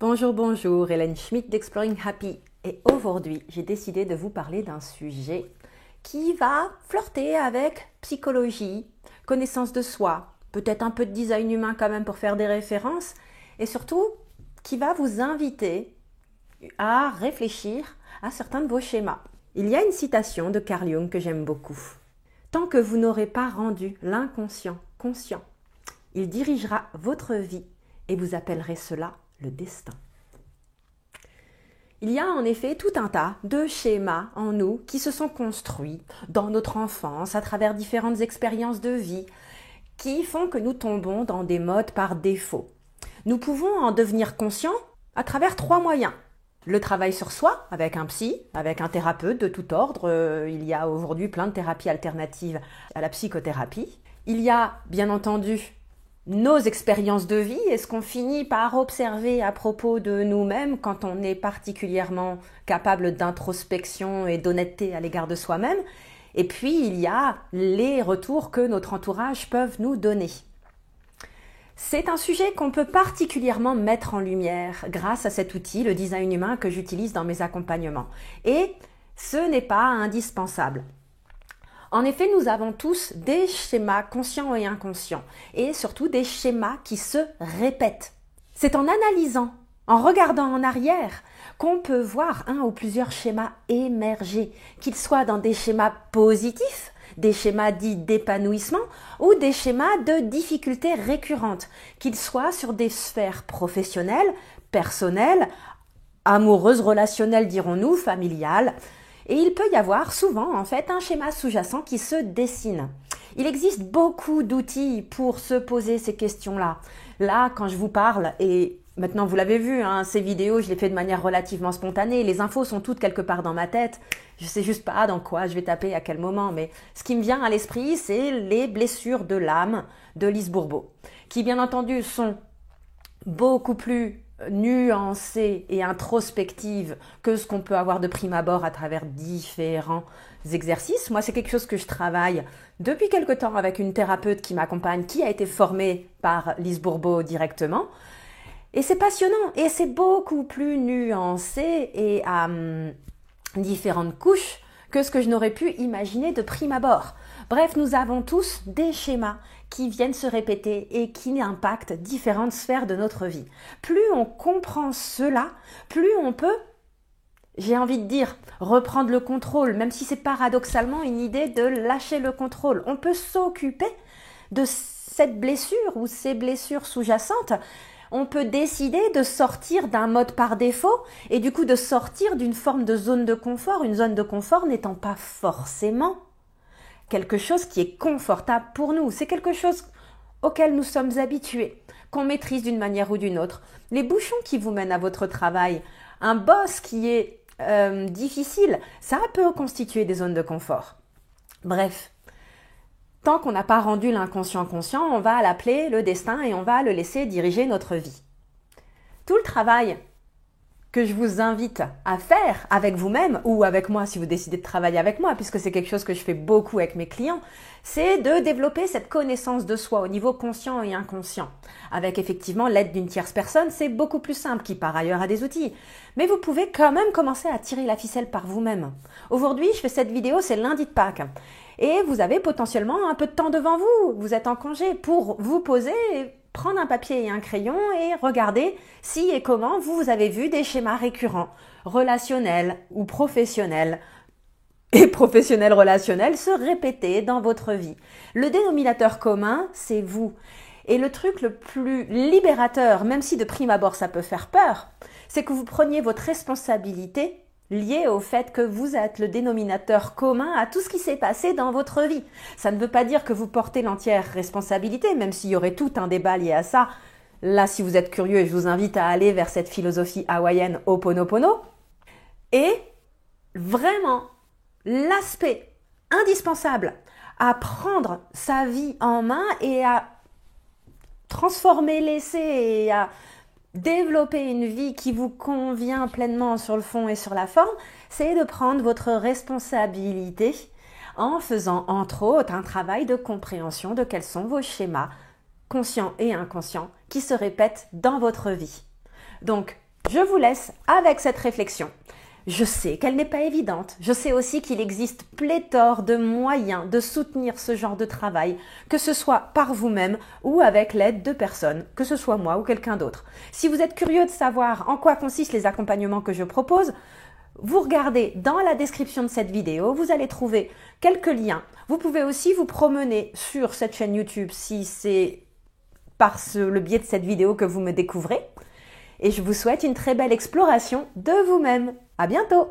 Bonjour, bonjour, Hélène Schmidt d'Exploring Happy. Et aujourd'hui, j'ai décidé de vous parler d'un sujet qui va flirter avec psychologie, connaissance de soi, peut-être un peu de design humain quand même pour faire des références, et surtout qui va vous inviter à réfléchir à certains de vos schémas. Il y a une citation de Carl Jung que j'aime beaucoup. Tant que vous n'aurez pas rendu l'inconscient conscient, il dirigera votre vie et vous appellerez cela le destin. Il y a en effet tout un tas de schémas en nous qui se sont construits dans notre enfance à travers différentes expériences de vie qui font que nous tombons dans des modes par défaut. Nous pouvons en devenir conscients à travers 3 moyens. Le travail sur soi avec un psy, avec un thérapeute de tout ordre. Il y a aujourd'hui plein de thérapies alternatives à la psychothérapie. Il y a bien entendu nos expériences de vie et ce qu'on finit par observer à propos de nous-mêmes quand on est particulièrement capable d'introspection et d'honnêteté à l'égard de soi-même. Et puis, il y a les retours que notre entourage peuvent nous donner. C'est un sujet qu'on peut particulièrement mettre en lumière grâce à cet outil, le design humain, que j'utilise dans mes accompagnements. Et ce n'est pas indispensable. En effet, nous avons tous des schémas conscients et inconscients, et surtout des schémas qui se répètent. C'est en analysant, en regardant en arrière, qu'on peut voir un ou plusieurs schémas émerger, qu'ils soient dans des schémas positifs, des schémas dits d'épanouissement, ou des schémas de difficultés récurrentes, qu'ils soient sur des sphères professionnelles, personnelles, amoureuses, relationnelles dirons-nous, familiales. Et il peut y avoir souvent en fait un schéma sous-jacent qui se dessine. Il existe beaucoup d'outils pour se poser ces questions-là. Là, quand je vous parle, et maintenant vous l'avez vu, ces vidéos, je les fais de manière relativement spontanée. Les infos sont toutes quelque part dans ma tête. Je sais juste pas dans quoi je vais taper à quel moment. Mais ce qui me vient à l'esprit, c'est les blessures de l'âme de Lise Bourbeau, qui bien entendu sont beaucoup plus nuancée et introspective que ce qu'on peut avoir de prime abord à travers différents exercices. Moi, c'est quelque chose que je travaille depuis quelque temps avec une thérapeute qui m'accompagne, qui a été formée par Lise Bourbeau directement. Et c'est passionnant et c'est beaucoup plus nuancé et à différentes couches que ce que je n'aurais pu imaginer de prime abord. Bref, nous avons tous des schémas qui viennent se répéter et qui impactent différentes sphères de notre vie. Plus on comprend cela, plus on peut, j'ai envie de dire, reprendre le contrôle, même si c'est paradoxalement une idée de lâcher le contrôle. On peut s'occuper de cette blessure ou ces blessures sous-jacentes. On peut décider de sortir d'un mode par défaut et du coup de sortir d'une forme de zone de confort, une zone de confort n'étant pas forcément quelque chose qui est confortable pour nous. C'est quelque chose auquel nous sommes habitués, qu'on maîtrise d'une manière ou d'une autre. Les bouchons qui vous mènent à votre travail, un boss qui est difficile, ça peut constituer des zones de confort. Bref, tant qu'on n'a pas rendu l'inconscient conscient, on va l'appeler le destin et on va le laisser diriger notre vie. Tout le travail que je vous invite à faire avec vous-même ou avec moi si vous décidez de travailler avec moi, puisque c'est quelque chose que je fais beaucoup avec mes clients, c'est de développer cette connaissance de soi au niveau conscient et inconscient. Avec effectivement l'aide d'une tierce personne, c'est beaucoup plus simple, qui par ailleurs a des outils. Mais vous pouvez quand même commencer à tirer la ficelle par vous-même. Aujourd'hui, je fais cette vidéo, c'est lundi de Pâques. Et vous avez potentiellement un peu de temps devant vous. Vous êtes en congé pour vous poser et prendre un papier et un crayon et regarder si et comment vous avez vu des schémas récurrents, relationnels ou professionnels, et professionnels relationnels se répéter dans votre vie. Le dénominateur commun, c'est vous. Et le truc le plus libérateur, même si de prime abord ça peut faire peur, c'est que vous preniez votre responsabilité lié au fait que vous êtes le dénominateur commun à tout ce qui s'est passé dans votre vie. Ça ne veut pas dire que vous portez l'entière responsabilité, même s'il y aurait tout un débat lié à ça. Là, si vous êtes curieux, je vous invite à aller vers cette philosophie hawaïenne Ho'oponopono. Et vraiment, l'aspect indispensable à prendre sa vie en main et à transformer l'essai et à développer une vie qui vous convient pleinement sur le fond et sur la forme, c'est de prendre votre responsabilité en faisant entre autres un travail de compréhension de quels sont vos schémas conscients et inconscients qui se répètent dans votre vie. Donc, Je vous laisse avec cette réflexion. Je sais qu'elle n'est pas évidente. Je sais aussi qu'il existe pléthore de moyens de soutenir ce genre de travail, que ce soit par vous-même ou avec l'aide de personnes, que ce soit moi ou quelqu'un d'autre. Si vous êtes curieux de savoir en quoi consistent les accompagnements que je propose, vous regardez dans la description de cette vidéo, vous allez trouver quelques liens. Vous pouvez aussi vous promener sur cette chaîne YouTube si c'est par le biais de cette vidéo que vous me découvrez. Et je vous souhaite une très belle exploration de vous-même. À bientôt!